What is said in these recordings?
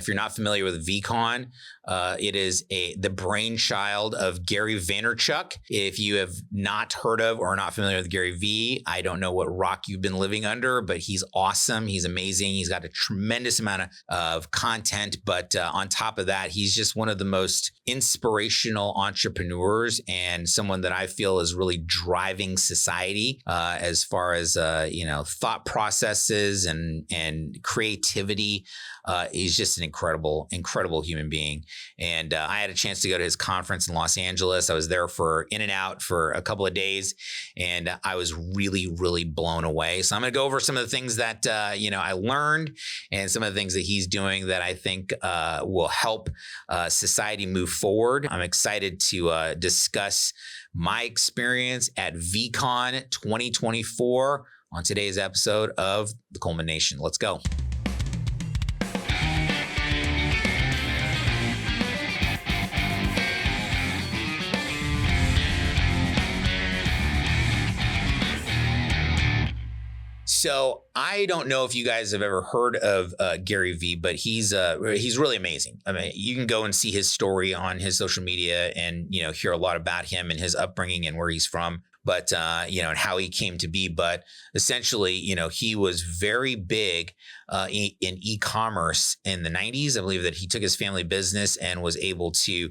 If you're not familiar with VeeCon, it is the brainchild of Gary Vaynerchuk. If you have not heard of or are not familiar with Gary V, I don't know what rock you've been living under, but he's awesome. He's amazing. He's got a tremendous amount of content. But on top of that, he's just one of the most inspirational entrepreneurs and someone that I feel is really driving society as far as thought processes and creativity. He's just an incredible human being. And I had a chance to go to his conference in Los Angeles. I was there in and out for a couple of days, and I was really, really blown away. So I'm going to go over some of the things that I learned and some of the things that he's doing that I think will help society move forward. I'm excited to discuss my experience at VeeCon 2024 on today's episode of the Coleman Nation. Let's go. So I don't know if you guys have ever heard of Gary V, but he's really amazing. I mean, you can go and see his story on his social media and, hear a lot about him and his upbringing and where he's from. But, and how he came to be. But essentially, he was very big in e-commerce in the 90s. I believe that he took his family business and was able to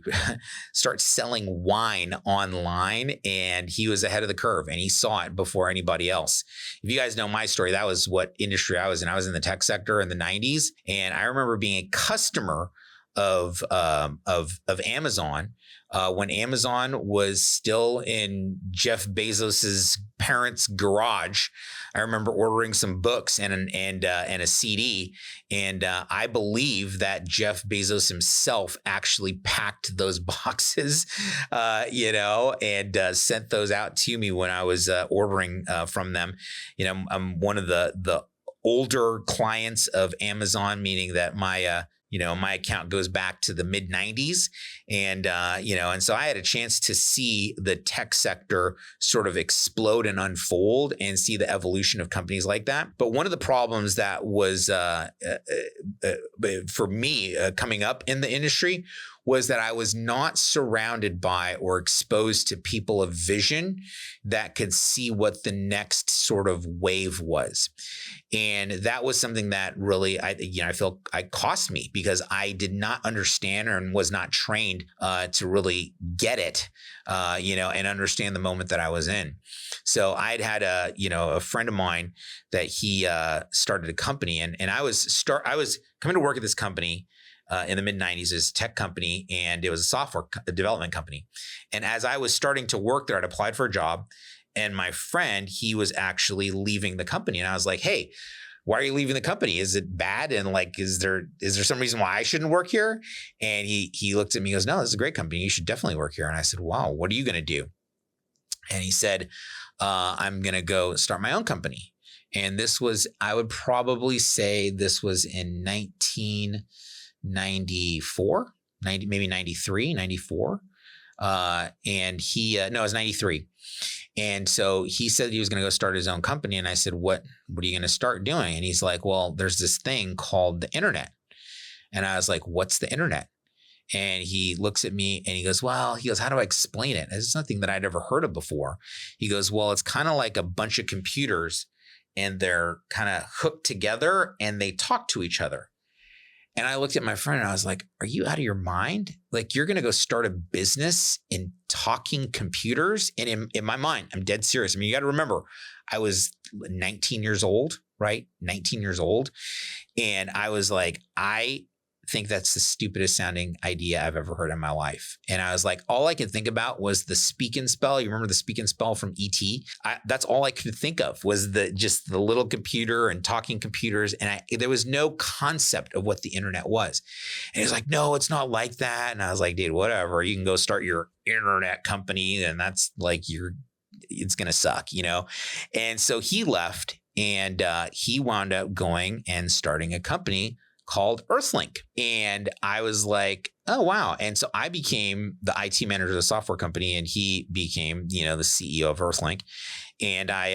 start selling wine online. And he was ahead of the curve and he saw it before anybody else. If you guys know my story, that was what industry I was in. I was in the tech sector in the 90s. And I remember being a customer of Amazon when Amazon was still in Jeff Bezos's parents' garage. I remember ordering some books and a CD, and I believe that Jeff Bezos himself actually packed those boxes, and sent those out to me when I was ordering from them. I'm one of the older clients of Amazon, meaning that my account goes back to the mid 90s. And so I had a chance to see the tech sector sort of explode and unfold and see the evolution of companies like that. But one of the problems that was for me coming up in the industry was that I was not surrounded by or exposed to people of vision that could see what the next sort of wave was. And that was something that really, I feel cost me because I did not understand and was not trained to really get it, and understand the moment that I was in. So I'd had a friend of mine that he started a company and I was coming to work at this company in the mid 90s as a tech company, and it was a software development company. And as I was starting to work there, I'd applied for a job, and my friend, he was actually leaving the company. And I was like, hey, why are you leaving the company? Is it bad? And is there some reason why I shouldn't work here? And he looked at me and goes, no, this is a great company. You should definitely work here. And I said, wow, what are you going to do? And he said, I'm going to go start my own company. And this was, I would probably say this was in 1994, maybe 93, 94. And it was 93. And so he said he was going to go start his own company. And I said, what are you going to start doing? And he's like, well, there's this thing called the internet. And I was like, what's the internet? And he looks at me and he goes, how do I explain it? It's nothing that I'd ever heard of before. He goes, well, it's kind of like a bunch of computers and they're kind of hooked together and they talk to each other. And I looked at my friend and I was like, are you out of your mind? Like, you're going to go start a business in talking computers? And in my mind, I'm dead serious. I mean, you got to remember, I was 19 years old, right? 19 years old. And I was like, I think that's the stupidest sounding idea I've ever heard in my life. And I was like, all I could think about was the speak and spell. You remember the speak and spell from E.T.? That's all I could think of was just the little computer and talking computers. And there was no concept of what the internet was. And he was like, no, it's not like that. And I was like, dude, whatever. You can go start your internet company and that's like it's going to suck, And so he left and he wound up going and starting a company called Earthlink. And I was like, oh, wow. And so I became the IT manager of the software company and he became, the CEO of Earthlink. And I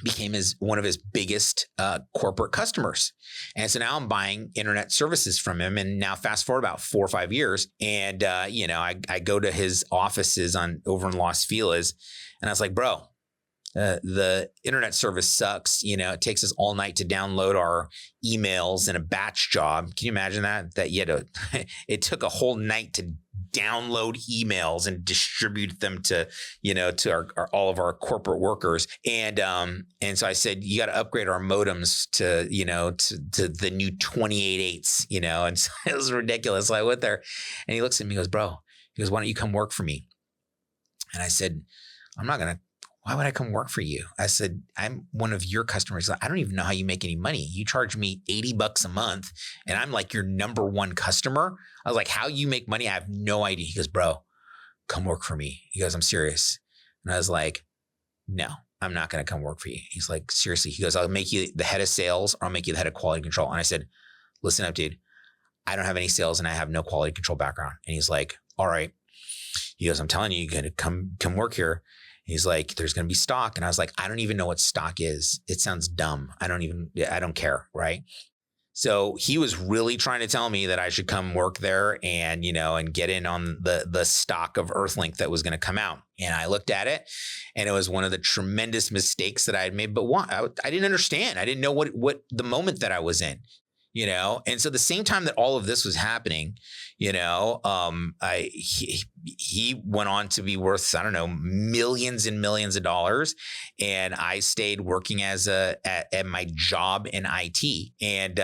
became one of his biggest corporate customers. And so now I'm buying internet services from him. And now fast forward about 4 or 5 years. And, I go to his offices over in Los Feliz, and I was like, bro, the internet service sucks. It takes us all night to download our emails in a batch job. Can you imagine that? That you had to, it took a whole night to download emails and distribute them to all of our corporate workers. And so I said, you got to upgrade our modems to the new 28.8s, and so it was ridiculous. So I went there, and he looks at me, he goes, bro, he goes, why don't you come work for me? And I said, why would I come work for you? I said, I'm one of your customers. I don't even know how you make any money. You charge me $80 a month, and I'm like your number one customer. I was like, how you make money? I have no idea. He goes, bro, come work for me. He goes, I'm serious. And I was like, no, I'm not going to come work for you. He's like, seriously. He goes, I'll make you the head of sales, or I'll make you the head of quality control. And I said, listen up, dude. I don't have any sales, and I have no quality control background. And he's like, all right. He goes, I'm telling you, you're going to come work here. He's like, there's going to be stock. And I was like, I don't even know what stock is. It sounds dumb. I don't care. Right. So he was really trying to tell me that I should come work there and, and get in on the stock of Earthlink that was going to come out. And I looked at it, and it was one of the tremendous mistakes that I had made. But I didn't understand. I didn't know what the moment that I was in. And so the same time that all of this was happening, he went on to be worth, I don't know, millions and millions of dollars. And I stayed working at my job in IT. And,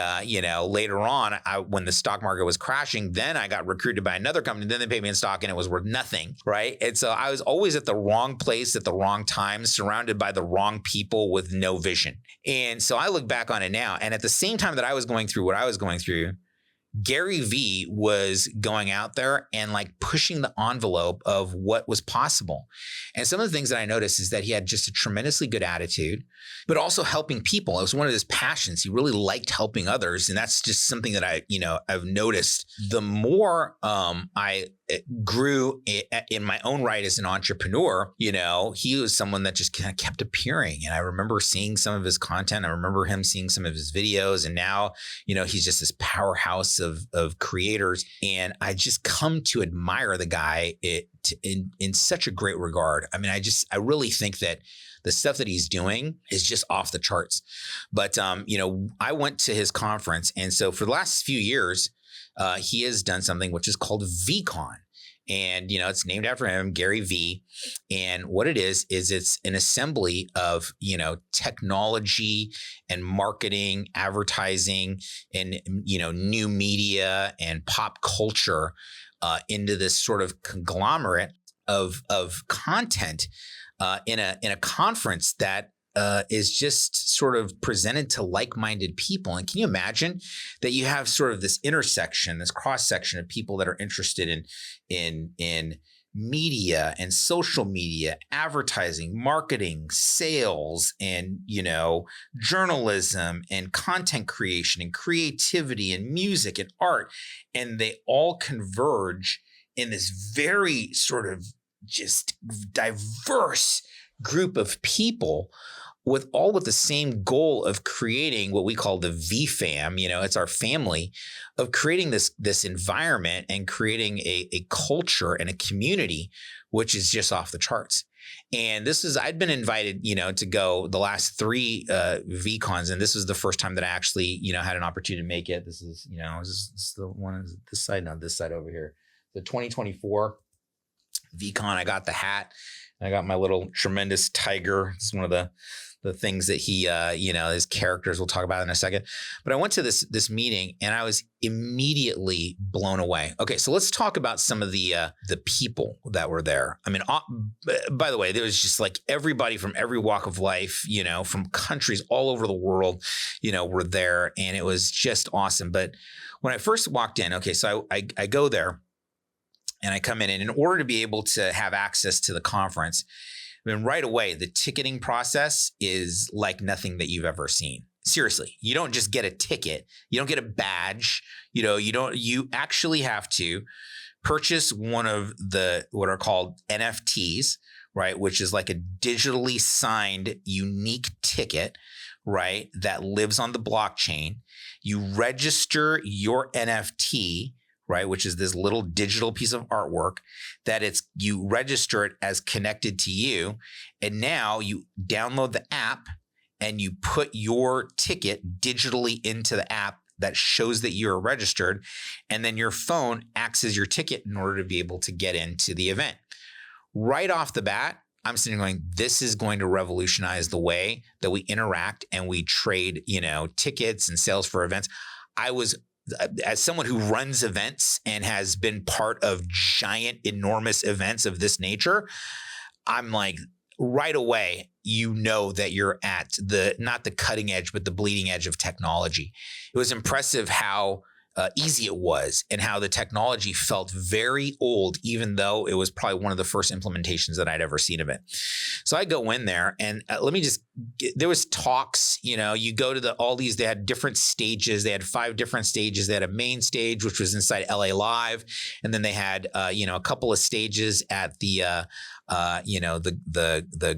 later on, when the stock market was crashing, then I got recruited by another company. Then they paid me in stock, and it was worth nothing. Right. And so I was always at the wrong place at the wrong time, surrounded by the wrong people with no vision. And so I look back on it now. And at the same time that I was going through what I was going through, Gary V was going out there and like pushing the envelope of what was possible. And some of the things that I noticed is that he had just a tremendously good attitude, but also helping people. It was one of his passions. He really liked helping others. And that's just something that I've noticed. The more I grew in my own right as an entrepreneur, he was someone that just kind of kept appearing. And I remember seeing some of his content. I remember him seeing some of his videos. And now, he's just this powerhouse of creators. And I just come to admire the guy in such a great regard. I mean, I really think that the stuff that he's doing is just off the charts. But, I went to his conference. And so for the last few years, he has done something which is called VeeCon. And, it's named after him, Gary V. And what it is it's an assembly of, technology and marketing, advertising, and, new media and pop culture into this sort of conglomerate of content in a conference that is just sort of presented to like-minded people. And can you imagine that you have sort of this intersection, this cross-section of people that are interested in media and social media, advertising, marketing, sales, and, journalism and content creation and creativity and music and art. And they all converge in this very sort of just diverse group of people with the same goal of creating what we call the V-Fam, it's our family, of creating this environment and creating a culture and a community, which is just off the charts. And I'd been invited, to go the last 3 VeeCons, and this was the first time that I actually, had an opportunity to make it. This is, this is the one, this side, not this side over here. The 2024 VeeCon, I got the hat. I got my little tremendous tiger. It's one of the things that he, his characters, we'll talk about in a second. But I went to this meeting, and I was immediately blown away. Okay, so let's talk about some of the people that were there. I mean, by the way, there was just like everybody from every walk of life, from countries all over the world, were there, and it was just awesome. But when I first walked in, okay, so I go there. And I come in, and in order to be able to have access to the conference, I mean, right away, the ticketing process is like nothing that you've ever seen. Seriously, you don't just get a ticket. You don't get a badge. You actually have to purchase one of what are called NFTs, right? Which is like a digitally signed unique ticket, right? That lives on the blockchain. You register your NFT, right? Which is this little digital piece of artwork you register it as connected to you. And now you download the app and you put your ticket digitally into the app that shows that you're registered. And then your phone acts as your ticket in order to be able to get into the event. Right off the bat, I'm sitting going, this is going to revolutionize the way that we interact and we trade, tickets and sales for events. As someone who runs events and has been part of giant, enormous events of this nature, I'm like, right away, that you're at not the cutting edge, but the bleeding edge of technology. It was impressive how easy it was and how the technology felt very old, even though it was probably one of the first implementations that I'd ever seen of it. So I go in there and there was talks, you go to all these, they had different stages. They had 5 different stages. They had a main stage, which was inside LA Live. And then they had, a couple of stages at the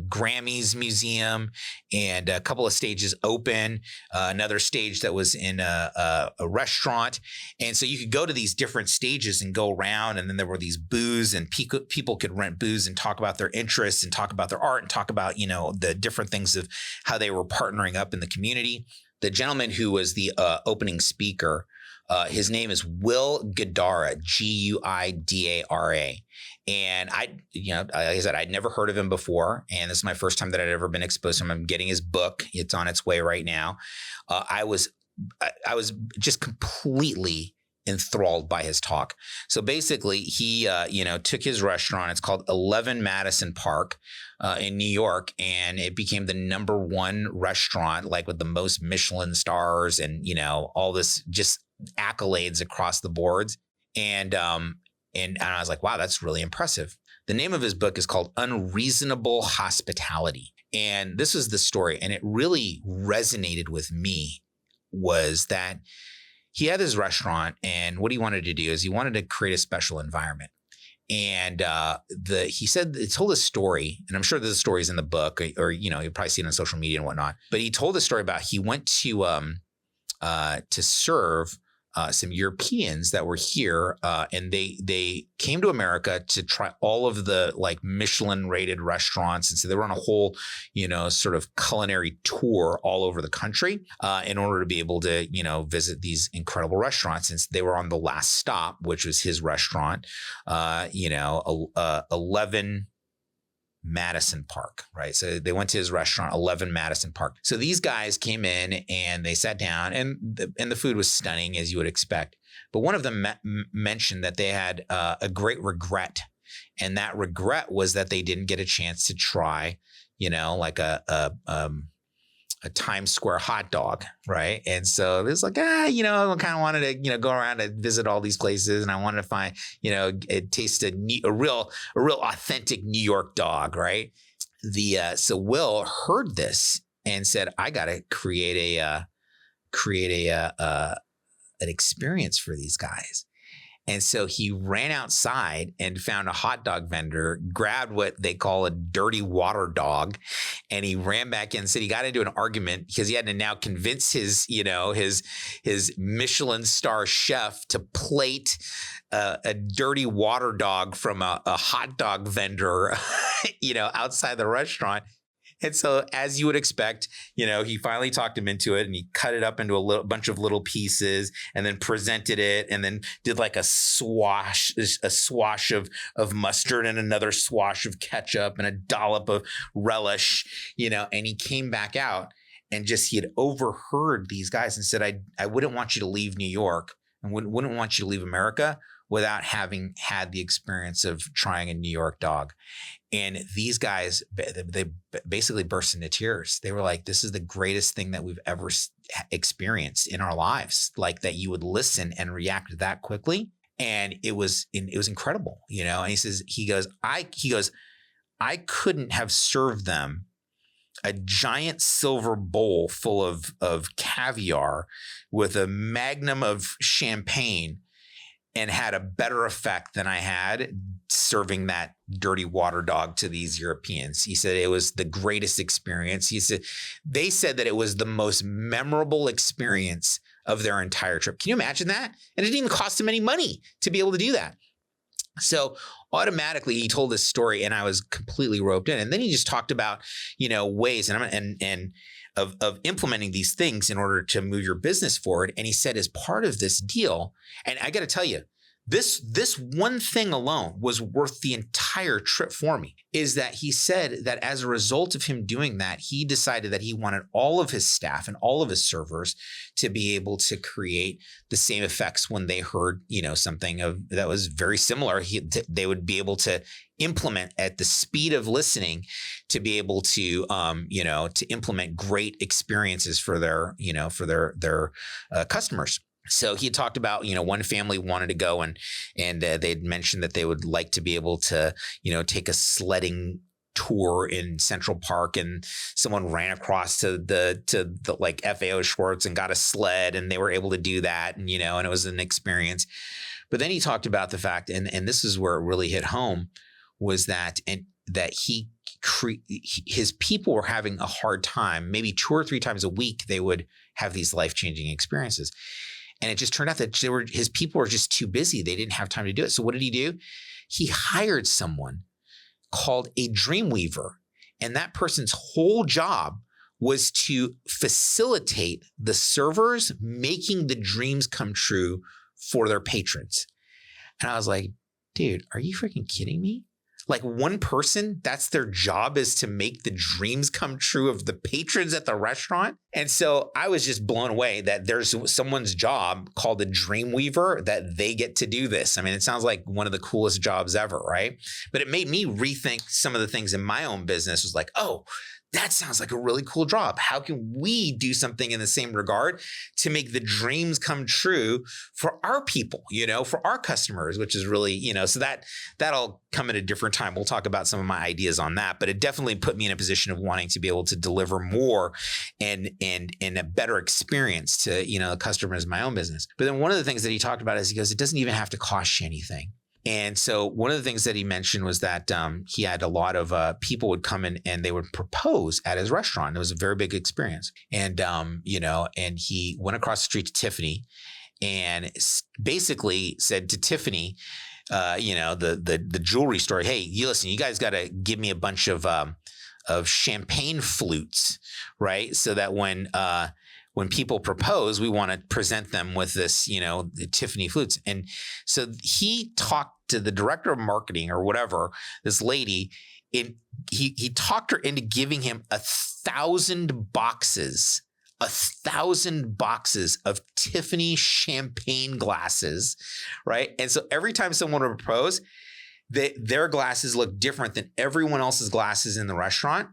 Grammys Museum and a couple of stages open, another stage that was in a restaurant. And so you could go to these different stages and go around, and then there were these booths, and people could rent booths and talk about their interests and talk about their art and talk about, the different things of how they were partnering up in the community. The gentleman who was the opening speaker, his name is Will Guidara, Guidara. And like I said, I'd never heard of him before. And this is my first time that I'd ever been exposed to him. I'm getting his book. It's on its way right now. I was just completely enthralled by his talk. So basically he, took his restaurant. It's called 11 Madison Park in New York. And it became the #1 restaurant, like with the most Michelin stars and, all this just accolades across the boards. And I was like, wow, that's really impressive. The name of his book is called Unreasonable Hospitality. And this is the story. And it really resonated with me, was that he had his restaurant, and what he wanted to do is he wanted to create a special environment. And he told a story, and I'm sure the story is in the book, or you'll probably see it on social media and whatnot. But he told the story about he went to serve some Europeans that were here, and they came to America to try all of the like Michelin rated restaurants. And so they were on a whole, sort of culinary tour all over the country in order to be able to, visit these incredible restaurants. And they were on the last stop, which was his restaurant, 11 Madison Park, right? So they went to his restaurant, 11 Madison Park. So these guys came in and they sat down, and the food was stunning, as you would expect. But one of them mentioned that they had a great regret, and that regret was that they didn't get a chance to try, like a Times Square hot dog, right? And so it's like, I kind of wanted to, go around and visit all these places, and I wanted to find, taste a real authentic New York dog, right? So Will heard this and said, I got to create an experience for these guys. And so he ran outside and found a hot dog vendor, grabbed what they call a dirty water dog, and he ran back in and said he got into an argument because he had to now convince his Michelin star chef to plate a dirty water dog from a hot dog vendor, outside the restaurant. And so, as you would expect, he finally talked him into it, and he cut it up into a bunch of little pieces, and then presented it, and then did like a swash of mustard and another swash of ketchup and a dollop of relish, and he came back out and he had overheard these guys and said, I wouldn't want you to leave New York and wouldn't want you to leave America without having had the experience of trying a New York dog. And these guys, they basically burst into tears. They were like, this is the greatest thing that we've ever experienced in our lives. Like that you would listen and react that quickly. And it was incredible, and he goes, I couldn't have served them a giant silver bowl full of caviar with a magnum of champagne and had a better effect than I had serving that dirty water dog to these Europeans. He said it was the greatest experience. He said they said that it was the most memorable experience of their entire trip. Can you imagine that? And it didn't even cost him any money to be able to do that. So automatically he told this story and I was completely roped in. And then he just talked about, ways and of implementing these things in order to move your business forward. And he said, as part of this deal, and I got to tell you, this one thing alone was worth the entire trip for me, is that he said that as a result of him doing that, he decided that he wanted all of his staff and all of his servers to be able to create the same effects when they heard, something that was very similar. They would be able to implement at the speed of listening to be able to, to implement great experiences for their customers. So he had talked about, one family wanted to go and they'd mentioned that they would like to be able to, take a sledding tour in Central Park, and someone ran across to the like FAO Schwartz and got a sled, and they were able to do that, and and it was an experience. But then he talked about the fact, and this is where it really hit home, was that his people were having a hard time. Maybe 2 or 3 times a week they would have these life-changing experiences. And it just turned out that his people were just too busy. They didn't have time to do it. So what did he do? He hired someone called a Dreamweaver. And that person's whole job was to facilitate the servers making the dreams come true for their patrons. And I was like, dude, are you freaking kidding me? Like, one person, that's their job, is to make the dreams come true of the patrons at the restaurant. And so I was just blown away that there's someone's job called a Dreamweaver that they get to do this. I mean, it sounds like one of the coolest jobs ever, right? But it made me rethink some of the things in my own business. It was like, oh, that sounds like a really cool job. How can we do something in the same regard to make the dreams come true for our people, for our customers, which is really, so that'll come at a different time. We'll talk about some of my ideas on that, but it definitely put me in a position of wanting to be able to deliver more and a better experience to, the customers in my own business. But then one of the things that he talked about is he goes, it doesn't even have to cost you anything. And so one of the things that he mentioned was that he had a lot of people would come in and they would propose at his restaurant. It was a very big experience. And, and he went across the street to Tiffany and basically said to Tiffany, the jewelry store, hey, listen, you guys got to give me a bunch of champagne flutes, right? So that when people propose, we want to present them with this, the Tiffany flutes. And so he talked to the director of marketing or whatever, this lady, and he talked her into giving him 1,000 boxes of Tiffany champagne glasses, right? And so every time someone would propose, their glasses look different than everyone else's glasses in the restaurant.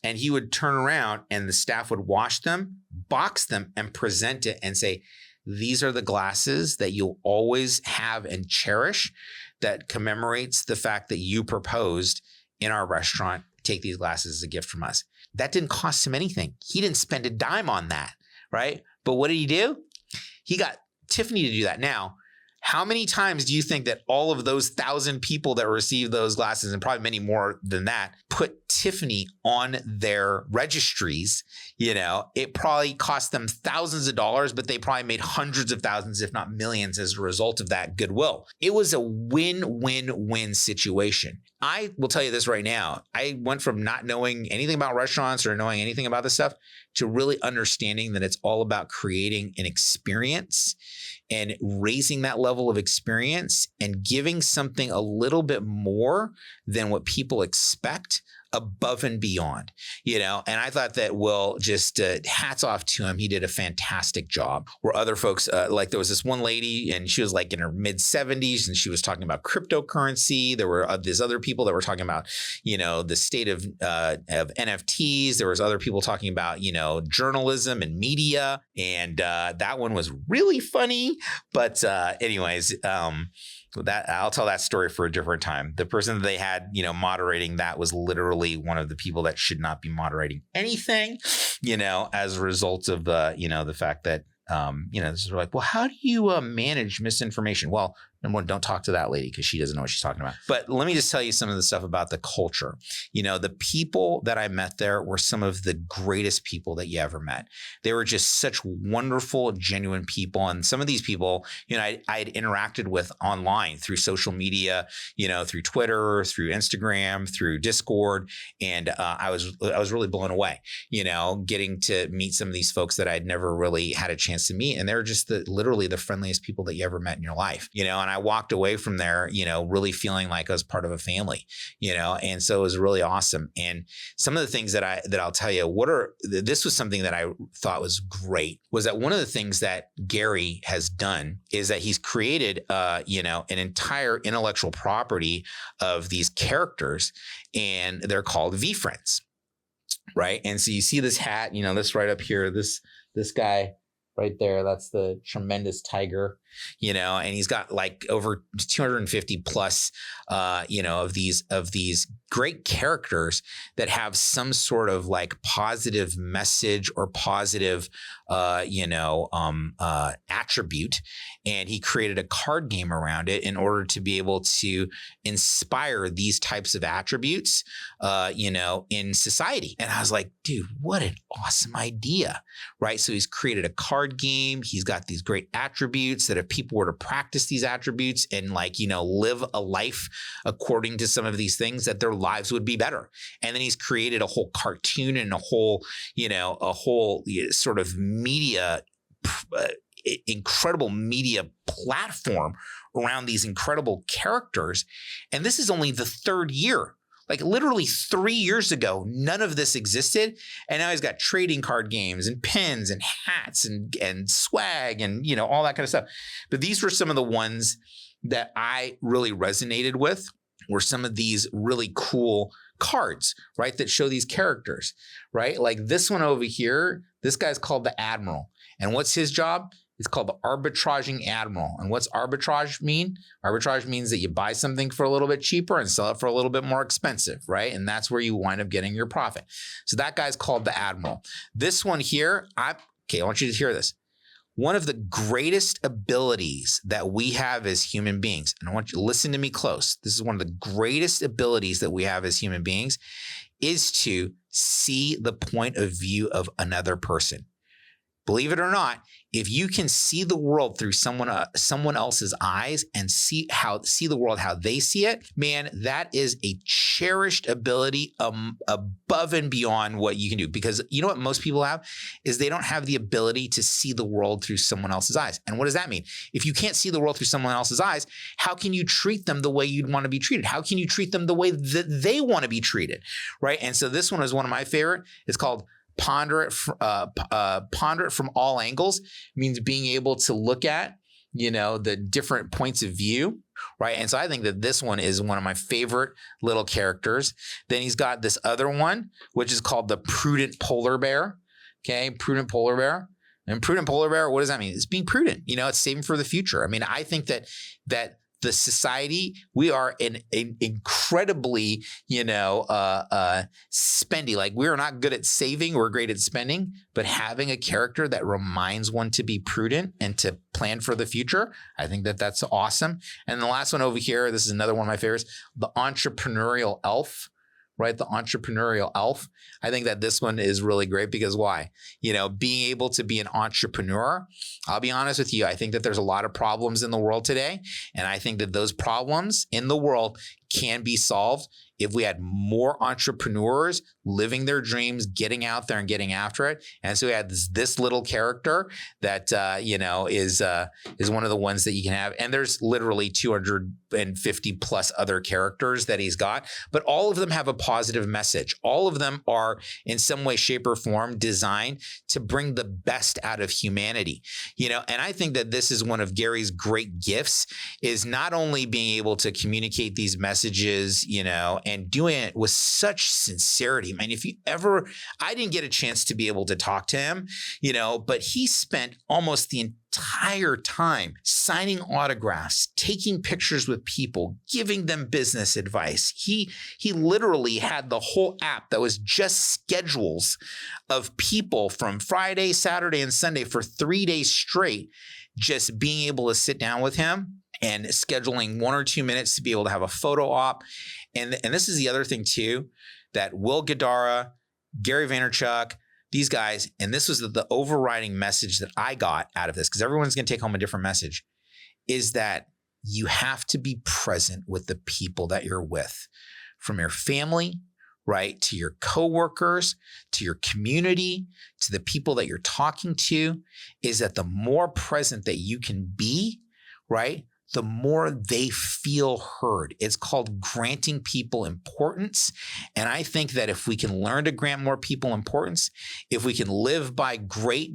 And he would turn around and the staff would wash them, box them, and present it and say, these are the glasses that you'll always have and cherish that commemorates the fact that you proposed in our restaurant. Take these glasses as a gift from us. That didn't cost him anything. He didn't spend a dime on that, right? But what did he do? He got Tiffany to do that. Now, how many times do you think that all of those 1,000 people that received those glasses, and probably many more than that, put Tiffany on their registries? It probably cost them thousands of dollars, but they probably made hundreds of thousands, if not millions, as a result of that goodwill. It was a win-win-win situation. I will tell you this right now. I went from not knowing anything about restaurants or knowing anything about this stuff to really understanding that it's all about creating an experience and raising that level of experience and giving something a little bit more than what people expect above and beyond, and I thought that Will just hats off to him. He did a fantastic job. Where other folks, like there was this one lady and she was like in her mid 70s and she was talking about cryptocurrency. There were these other people that were talking about, the state of NFTs. There was other people talking about, journalism and media. And that one was really funny. But anyways, that I'll tell that story for a different time. The person that they had, moderating that was literally one of the people that should not be moderating anything, as a result of the fact that, this is like, well, how do you manage misinformation? Well, Number one, don't talk to that lady because she doesn't know what she's talking about. But let me just tell you some of the stuff about the culture. The people that I met there were some of the greatest people that you ever met. They were just such wonderful, genuine people. And some of these people, I had interacted with online through social media, through Twitter, through Instagram, through Discord. And I was really blown away, getting to meet some of these folks that I'd never really had a chance to meet. And they're just literally the friendliest people that you ever met in your life, and I walked away from there, really feeling like I was part of a family, and so it was really awesome. And some of the things that I'll tell you, this was something that I thought was great, was that one of the things that Gary has done is that he's created, an entire intellectual property of these characters, and they're called VeeFriends, right? And so you see this hat, this right up here, this guy right there, that's the tremendous tiger, and he's got like over 250 plus, of these great characters that have some sort of like positive message or positive, attribute. And he created a card game around it in order to be able to inspire these types of attributes, in society. And I was like, dude, what an awesome idea, right? So he's created a card game. He's got these great attributes that if people were to practice these attributes and live a life according to some of these things, that their lives would be better. And then he's created a whole cartoon and a whole sort of media, incredible media platform around these incredible characters. And this is only the third year. Like literally 3 years ago, none of this existed. And now he's got trading card games and pins and hats and swag and, all that kind of stuff. But these were some of the ones that I really resonated with, were some of these really cool cards, right? That show these characters, right? Like this one over here, this guy's called the Admiral. And what's his job? It's called the arbitraging admiral. And what's arbitrage mean? Arbitrage means that you buy something for a little bit cheaper and sell it for a little bit more expensive, right? And that's where you wind up getting your profit. So that guy's called the admiral. This one here, I want you to hear this. One of the greatest abilities that we have as human beings, and I want you to listen to me close. This is one of the greatest abilities that we have as human beings, is to see the point of view of another person. Believe it or not, if you can see the world through someone else's eyes and see the world how they see it, man, that is a cherished ability above and beyond what you can do. Because you know what most people have is they don't have the ability to see the world through someone else's eyes. And what does that mean? If you can't see the world through someone else's eyes, how can you treat them the way you'd want to be treated? How can you treat them the way that they want to be treated, right? And so this one is one of my favorite. It's called Ponder it from all angles. It means being able to look at, the different points of view, right? And so I think that this one is one of my favorite little characters. Then he's got this other one, which is called the Prudent Polar Bear. Okay, Prudent Polar Bear. And Prudent Polar Bear, what does that mean? It's being prudent. It's saving for the future. I mean, I think that the society, we are an incredibly, spendy. Like we are not good at saving, we're great at spending, but having a character that reminds one to be prudent and to plan for the future, I think that that's awesome. And the last one over here, this is another one of my favorites, the Entrepreneurial Elf. Right? The Entrepreneurial Elf. I think that this one is really great because why? Being able to be an entrepreneur, I'll be honest with you, I think that there's a lot of problems in the world today. And I think that those problems in the world can be solved if we had more entrepreneurs living their dreams, getting out there and getting after it. And so we had this little character that, is one of the ones that you can have. And there's literally 250 plus other characters that he's got, but all of them have a positive message. All of them are in some way, shape or form designed to bring the best out of humanity, and I think that this is one of Gary's great gifts, is not only being able to communicate these messages, and doing it with such sincerity. Man, I didn't get a chance to be able to talk to him, but he spent almost the entire time signing autographs, taking pictures with people, giving them business advice. He literally had the whole app that was just schedules of people from Friday, Saturday, and Sunday for 3 days straight, just being able to sit down with him and scheduling 1 or 2 minutes to be able to have a photo op. And this is the other thing too, that Will Guidara, Gary Vaynerchuk, these guys, and this was the overriding message that I got out of this, because everyone's going to take home a different message, is that you have to be present with the people that you're with, from your family, right, to your coworkers, to your community, to the people that you're talking to, is that the more present that you can be, right, the more they feel heard. It's called granting people importance. And I think that if we can learn to grant more people importance, if we can live by great,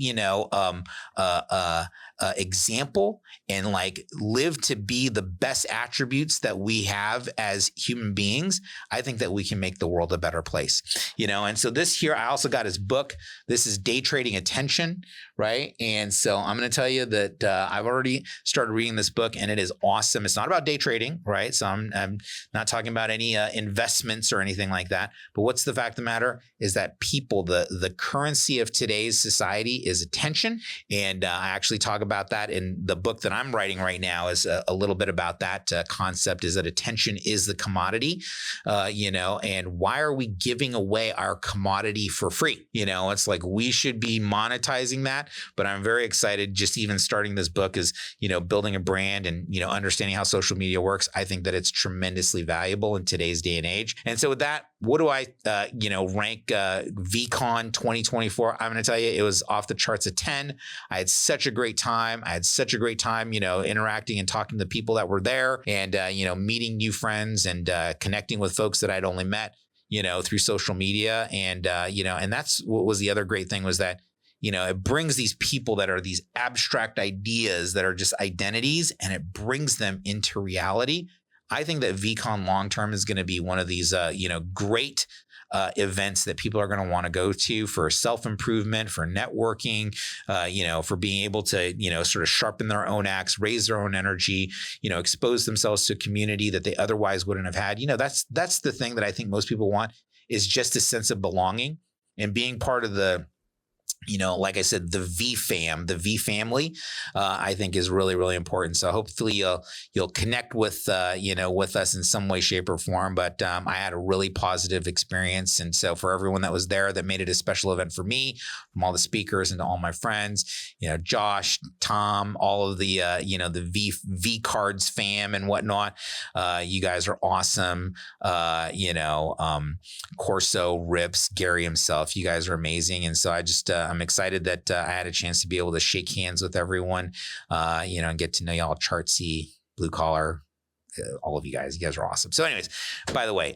example, and like live to be the best attributes that we have as human beings, I think that we can make the world a better place, And so this here, I also got his book. This is Day Trading Attention, right? And so I'm going to tell you that I've already started reading this book, and it is awesome. It's not about day trading, right? So I'm not talking about any investments or anything like that. But what's the fact of the matter is that people, the currency of today's society is attention. And I actually talk about that in the book that I'm writing right now, is a little bit about that concept, is that attention is the commodity, and why are we giving away our commodity for free? It's like we should be monetizing that. But I'm very excited, just even starting this book is, building a brand and, understanding how social media works. I think that it's tremendously valuable in today's day and age. And so with that, what do I, rank VeeCon 2024? I'm going to tell you, it was off the charts at 10. I had such a great time. Interacting and talking to the people that were there, and, meeting new friends and connecting with folks that I'd only met, through social media. And, and that's what was the other great thing, was that it brings these people that are these abstract ideas that are just identities, and it brings them into reality. I think that VeeCon long-term is going to be one of these, great events that people are going to want to go to for self-improvement, for networking, for being able to, sort of sharpen their own axe, raise their own energy, expose themselves to a community that they otherwise wouldn't have had. That's the thing that I think most people want, is just a sense of belonging and being part of the, like I said, the V family, I think is really, really important. So hopefully you'll connect with, with us in some way, shape, or form. But I had a really positive experience. And so for everyone that was there, that made it a special event for me, from all the speakers and to all my friends, Josh, Tom, all of the, the V Cards fam and whatnot. You guys are awesome. Corso, Rips, Gary himself, you guys are amazing. And so I'm excited that I had a chance to be able to shake hands with everyone, and get to know y'all, Chartsy, Blue Collar, all of you guys. You guys are awesome. So anyways, by the way,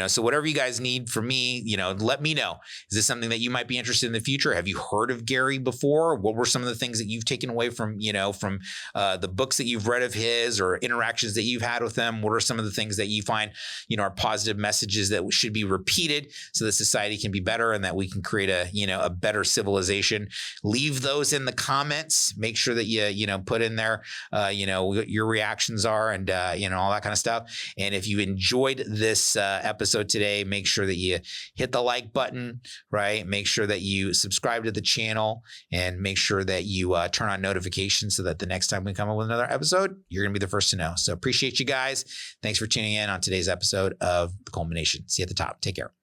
so whatever you guys need from me, let me know. Is this something that you might be interested in the future? Have you heard of Gary before? What were some of the things that you've taken away from, the books that you've read of his, or interactions that you've had with him? What are some of the things that you find, are positive messages that should be repeated so that society can be better and that we can create a better civilization? Leave those in the comments. Make sure that you, put in there, what your reactions are, and, all that kind of stuff. And if you enjoyed this episode today, make sure that you hit the like button, right? Make sure that you subscribe to the channel, and make sure that you turn on notifications so that the next time we come up with another episode, you're going to be the first to know. So appreciate you guys. Thanks for tuning in on today's episode of The Culmination. See you at the top. Take care.